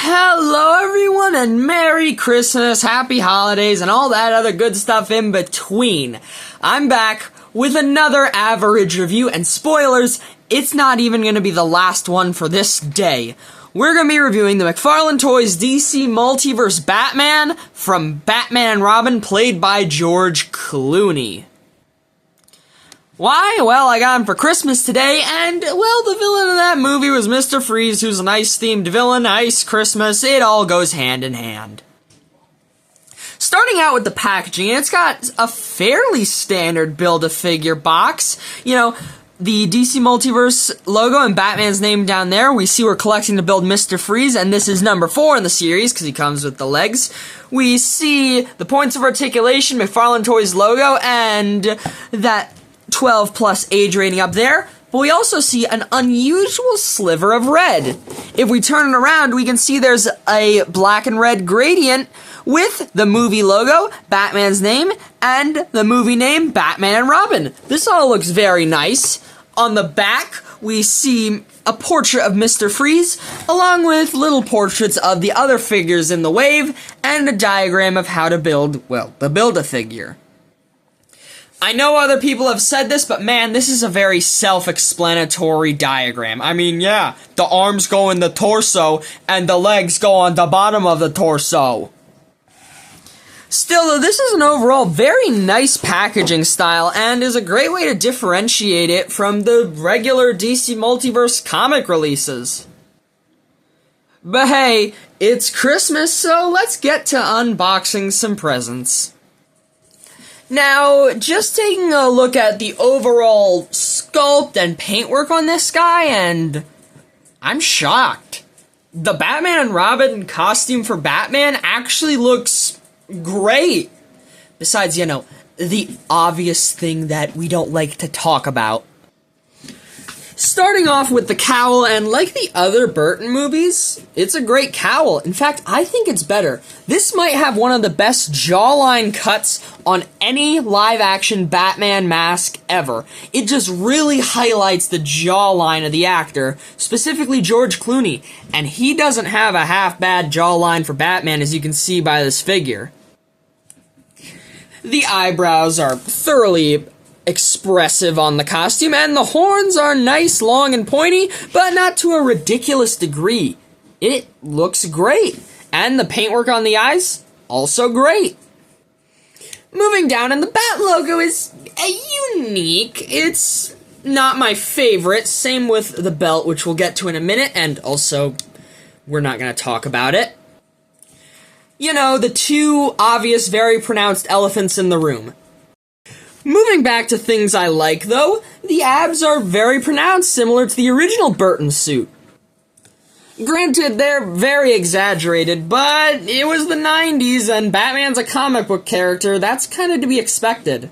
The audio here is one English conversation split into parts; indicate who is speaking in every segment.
Speaker 1: Hello everyone and Merry Christmas, Happy Holidays, and all that other good stuff in between. I'm back with another average review, and spoilers, it's not even going to be the last one for this day. We're going to be reviewing the McFarlane Toys DC Multiverse Batman from Batman and Robin, played by George Clooney. Why? Well, I got him for Christmas today, and, well, the villain of that movie was Mr. Freeze, who's a nice-themed villain, nice Christmas, it all goes hand in hand. Starting out with the packaging, it's got a fairly standard Build-A-Figure box. You know, the DC Multiverse logo and Batman's name down there. We see we're collecting to build Mr. Freeze, and this is number 4 in the series, because he comes with the legs. We see the points of articulation, McFarlane Toys logo, and that 12 plus age rating up there, but we also see an unusual sliver of red. If we turn it around, we can see there's a black and red gradient with the movie logo, Batman's name, and the movie name, Batman and Robin. This all looks very nice. On the back, we see a portrait of Mr. Freeze, along with little portraits of the other figures in the wave, and a diagram of how to build, well, the Build-A-Figure. I know other people have said this, but man, this is a very self-explanatory diagram. I mean, yeah, the arms go in the torso, and the legs go on the bottom of the torso. Still, though, this is an overall very nice packaging style, and is a great way to differentiate it from the regular DC Multiverse comic releases. But hey, it's Christmas, so let's get to unboxing some presents. Now, just taking a look at the overall sculpt and paintwork on this guy, and I'm shocked. The Batman and Robin costume for Batman actually looks great. Besides, you know, the obvious thing that we don't like to talk about. Starting off with the cowl, and like the other Burton movies, it's a great cowl. In fact, I think it's better. This might have one of the best jawline cuts on any live-action Batman mask ever. It just really highlights the jawline of the actor, specifically George Clooney, and he doesn't have a half-bad jawline for Batman, as you can see by this figure. The eyebrows are thoroughly expressive on the costume, and the horns are nice, long, and pointy, but not to a ridiculous degree. It looks great, and the paintwork on the eyes, also great. Moving down, and the Bat logo is unique. It's not my favorite, same with the belt, which we'll get to in a minute, and also, we're not going to talk about it. You know, the two obvious, very pronounced elephants in the room. Moving back to things I like, though, the abs are very pronounced, similar to the original Burton suit. Granted, they're very exaggerated, but it was the 90s, and Batman's a comic book character, that's kind of to be expected.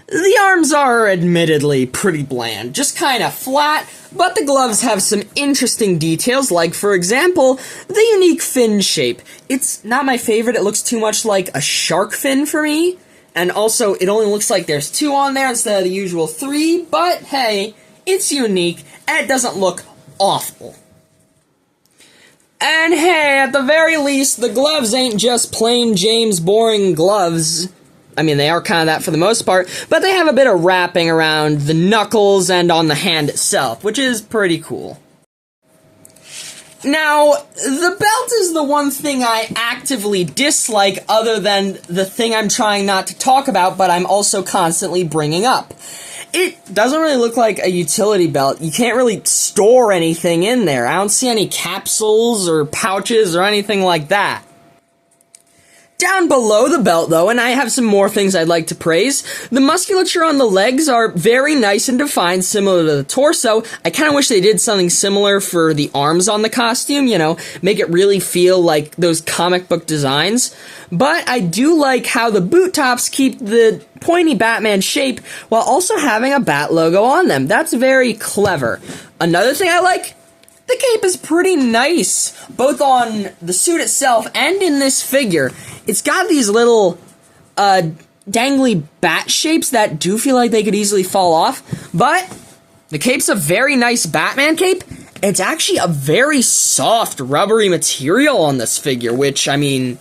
Speaker 1: The arms are admittedly pretty bland, just kind of flat, but the gloves have some interesting details, like, for example, the unique fin shape. It's not my favorite, it looks too much like a shark fin for me. And also, it only looks like there's 2 on there instead of the usual 3, but hey, it's unique, and it doesn't look awful. And hey, at the very least, the gloves ain't just plain James boring gloves. I mean, they are kind of that for the most part, but they have a bit of wrapping around the knuckles and on the hand itself, which is pretty cool. Now, the belt is the one thing I actively dislike other than the thing I'm trying not to talk about, but I'm also constantly bringing up. It doesn't really look like a utility belt. You can't really store anything in there. I don't see any capsules or pouches or anything like that. Down below the belt, though, and I have some more things I'd like to praise, the musculature on the legs are very nice and defined, similar to the torso. I kind of wish they did something similar for the arms on the costume, you know, make it really feel like those comic book designs. But I do like how the boot tops keep the pointy Batman shape while also having a Bat logo on them. That's very clever. Another thing I like, the cape is pretty nice, both on the suit itself and in this figure. It's got these little, dangly bat shapes that do feel like they could easily fall off, but the cape's a very nice Batman cape, it's actually a very soft, rubbery material on this figure, which, I mean,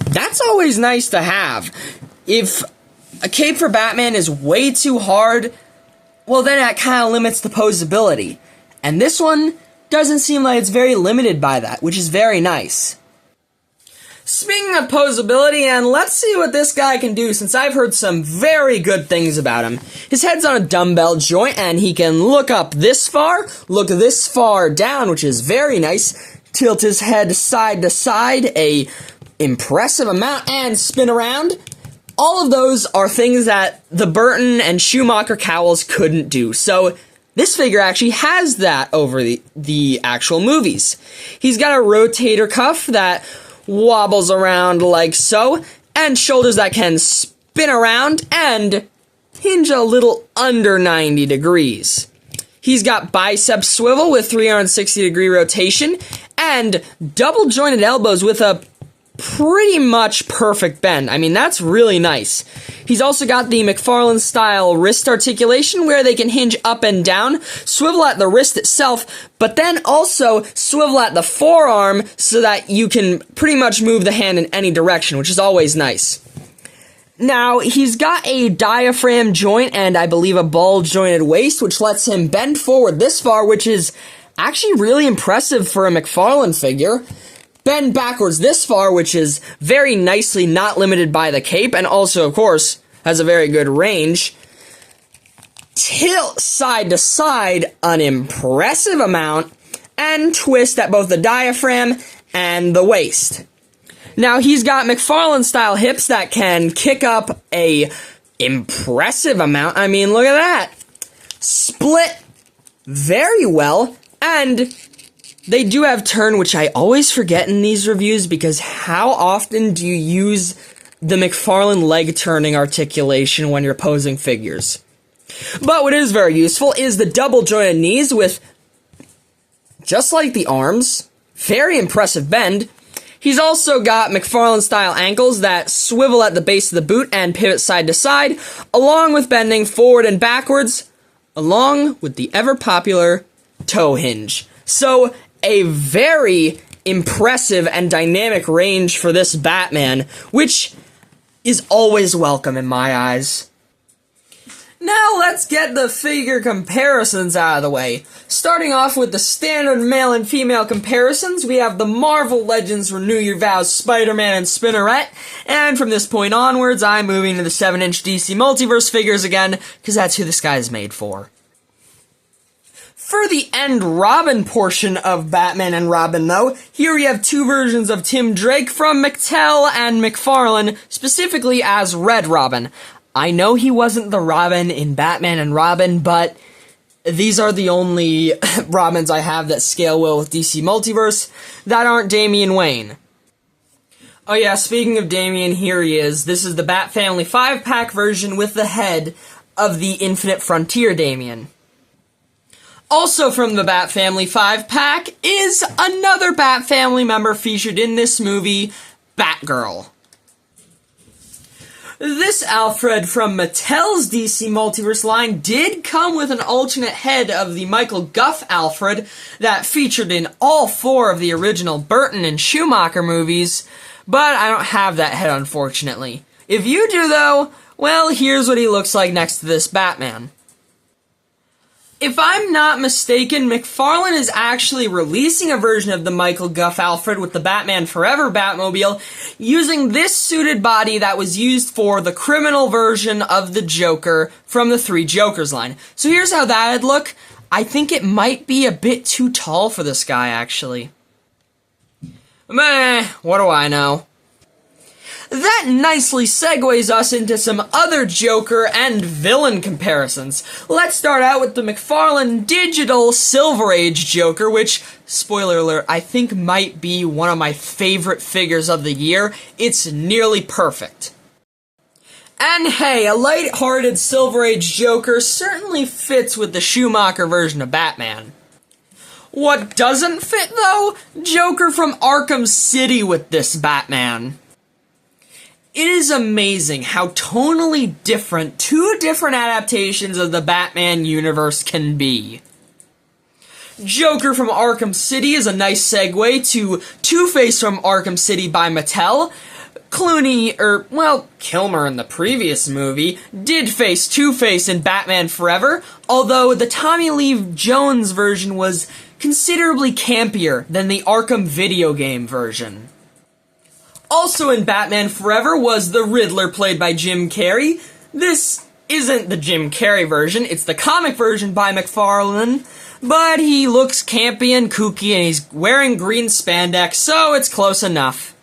Speaker 1: that's always nice to have. If a cape for Batman is way too hard, well, then that kind of limits the posability. And this one doesn't seem like it's very limited by that, which is very nice. Speaking of posability, and let's see what this guy can do, since I've heard some very good things about him. His head's on a dumbbell joint, and he can look up this far, look this far down, which is very nice, tilt his head side to side, a impressive amount, and spin around. All of those are things that the Burton and Schumacher cowls couldn't do, so this figure actually has that over the actual movies. He's got a rotator cuff that wobbles around like so, and shoulders that can spin around and hinge a little under 90 degrees. He's got bicep swivel with 360-degree rotation, and double-jointed elbows with a pretty much perfect bend. I mean, that's really nice. He's also got the McFarlane-style wrist articulation where they can hinge up and down, swivel at the wrist itself, but then also swivel at the forearm so that you can pretty much move the hand in any direction, which is always nice. Now, he's got a diaphragm joint and I believe a ball-jointed waist, which lets him bend forward this far, which is actually really impressive for a McFarlane figure. Bend backwards this far, which is very nicely not limited by the cape, and also, of course, has a very good range. Tilt side to side an impressive amount, and twist at both the diaphragm and the waist. Now, he's got McFarlane-style hips that can kick up a impressive amount. I mean, look at that. Split very well, and they do have turn, which I always forget in these reviews, because how often do you use the McFarlane leg turning articulation when you're posing figures? But what is very useful is the double jointed knees with, just like the arms, very impressive bend. He's also got McFarlane-style ankles that swivel at the base of the boot and pivot side to side, along with bending forward and backwards, along with the ever-popular toe hinge. So, a very impressive and dynamic range for this Batman, which is always welcome in my eyes. Now let's get the figure comparisons out of the way. Starting off with the standard male and female comparisons, we have the Marvel Legends Renew Your Vows Spider-Man and Spinnerette, and from this point onwards, I'm moving to the 7-inch DC Multiverse figures again, because that's who this guy is made for. For the End Robin portion of Batman and Robin, though, here we have two versions of Tim Drake from Mattel and McFarlane, specifically as Red Robin. I know he wasn't the Robin in Batman and Robin, but these are the only Robins I have that scale well with DC Multiverse that aren't Damian Wayne. Oh yeah, speaking of Damian, here he is. This is the Bat Family 5-pack version with the head of the Infinite Frontier Damian. Also from the Bat Family 5-pack is another Bat Family member featured in this movie, Batgirl. This Alfred from Mattel's DC Multiverse line did come with an alternate head of the Michael Guff Alfred that featured in all 4 of the original Burton and Schumacher movies, but I don't have that head, unfortunately. If you do, though, well, here's what he looks like next to this Batman. If I'm not mistaken, McFarlane is actually releasing a version of the Michael Guff Alfred with the Batman Forever Batmobile using this suited body that was used for the criminal version of the Joker from the Three Jokers line. So here's how that'd look. I think it might be a bit too tall for this guy, actually. Meh, what do I know? That nicely segues us into some other Joker and villain comparisons. Let's start out with the McFarlane Digital Silver Age Joker, which, spoiler alert, I think might be one of my favorite figures of the year. It's nearly perfect. And hey, a light-hearted Silver Age Joker certainly fits with the Schumacher version of Batman. What doesn't fit, though? Joker from Arkham City with this Batman. It is amazing how tonally different 2 different adaptations of the Batman universe can be. Joker from Arkham City is a nice segue to Two-Face from Arkham City by Mattel. Kilmer in the previous movie did face Two-Face in Batman Forever, although the Tommy Lee Jones version was considerably campier than the Arkham video game version. Also in Batman Forever was the Riddler played by Jim Carrey. This isn't the Jim Carrey version, it's the comic version by McFarlane, but he looks campy and kooky and he's wearing green spandex, so it's close enough.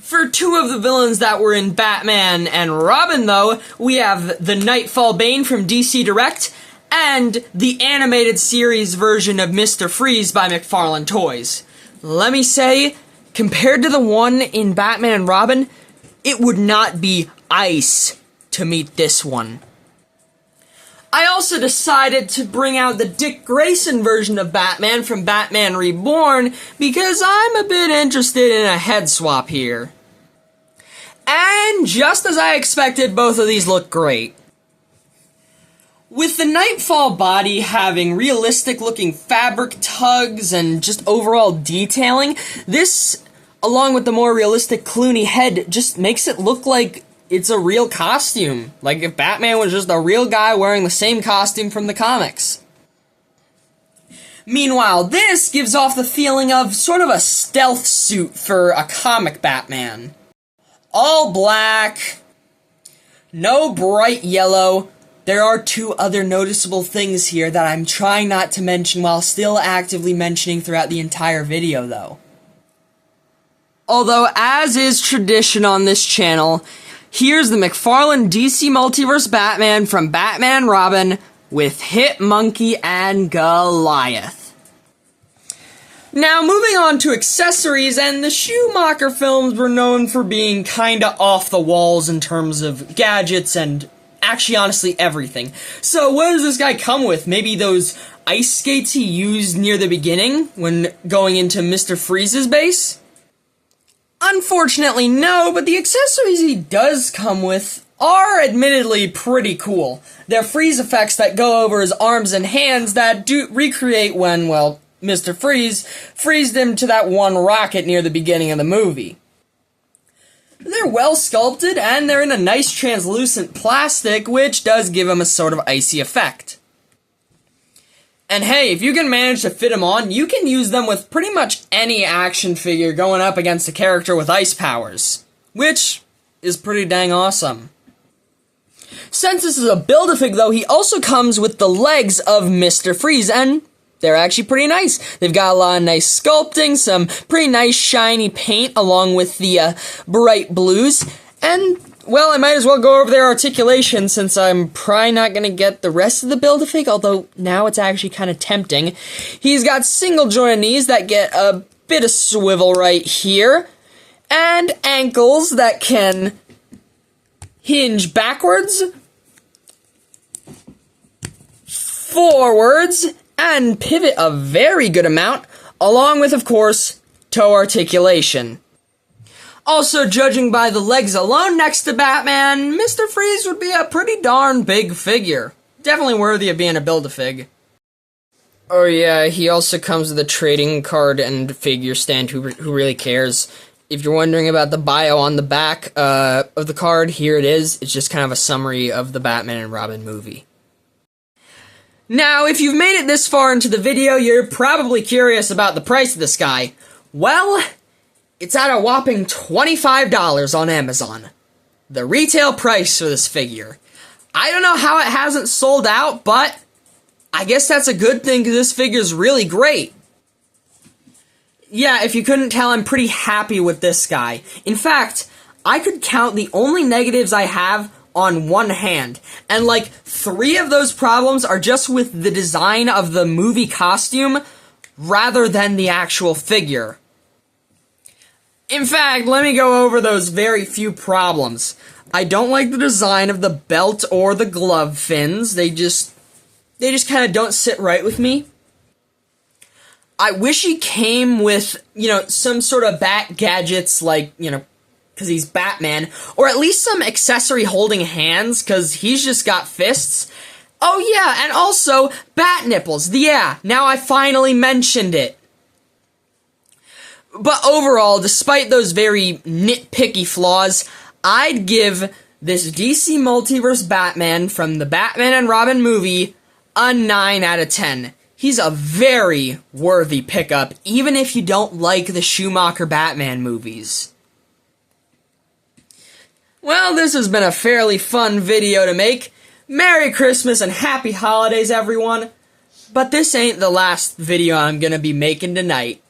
Speaker 1: For two of the villains that were in Batman and Robin, though, we have the Nightfall Bane from DC Direct and the animated series version of Mr. Freeze by McFarlane Toys. Let me say, compared to the one in Batman and Robin, it would not be ice to meet this one. I also decided to bring out the Dick Grayson version of Batman from Batman Reborn because I'm a bit interested in a head swap here. And just as I expected, both of these look great. With the Nightfall body having realistic-looking fabric tugs and just overall detailing, this, along with the more realistic Clooney head, just makes it look like it's a real costume. Like if Batman was just a real guy wearing the same costume from the comics. Meanwhile, this gives off the feeling of sort of a stealth suit for a comic Batman. All black, no bright yellow. There are two other noticeable things here that I'm trying not to mention while still actively mentioning throughout the entire video, though. Although, as is tradition on this channel, here's the McFarlane DC Multiverse Batman from Batman and Robin with Hit Monkey and Goliath. Now, moving on to accessories, and the Schumacher films were known for being kinda off the walls in terms of gadgets and actually, honestly, everything. So, what does this guy come with? Maybe those ice skates he used near the beginning when going into Mr. Freeze's base? Unfortunately, no, but the accessories he does come with are admittedly pretty cool. They're freeze effects that go over his arms and hands that do recreate when, well, Mr. Freeze freezed him to that one rocket near the beginning of the movie. They're well sculpted, and they're in a nice translucent plastic, which does give him a sort of icy effect. And hey, if you can manage to fit them on, you can use them with pretty much any action figure going up against a character with ice powers, which is pretty dang awesome. Since this is a Build-A-Fig, though, he also comes with the legs of Mr. Freeze, and they're actually pretty nice. They've got a lot of nice sculpting, some pretty nice shiny paint along with the bright blues, and, well, I might as well go over their articulation since I'm probably not going to get the rest of the Build-A-Fig, although now it's actually kind of tempting. He's got single jointed knees that get a bit of swivel right here, and ankles that can hinge backwards, forwards, and pivot a very good amount, along with, of course, toe articulation. Also, judging by the legs alone next to Batman, Mr. Freeze would be a pretty darn big figure. Definitely worthy of being a Build-A-Fig. Oh yeah, he also comes with a trading card and figure stand, who really cares. If you're wondering about the bio on the back of the card, here it is. It's just kind of a summary of the Batman and Robin movie. Now, if you've made it this far into the video, you're probably curious about the price of this guy. Well, it's at a whopping $25 on Amazon. The retail price for this figure. I don't know how it hasn't sold out, but I guess that's a good thing because this figure's really great. Yeah, if you couldn't tell, I'm pretty happy with this guy. In fact, I could count the only negatives I have on one hand, and like 3 of those problems are just with the design of the movie costume rather than the actual figure. In fact, let me go over those very few problems. I don't like the design of the belt or the glove fins. They just kind of don't sit right with me. I wish he came with, some sort of bat gadgets like, because he's Batman, or at least some accessory holding hands, because he's just got fists, Oh yeah, and also, bat nipples. Yeah, now I finally mentioned it. But overall, despite those very nitpicky flaws, I'd give this DC Multiverse Batman from the Batman and Robin movie a 9 out of 10. He's a very worthy pickup, even if you don't like the Schumacher Batman movies. Well, this has been a fairly fun video to make. Merry Christmas and Happy Holidays, everyone. But this ain't the last video I'm gonna be making tonight.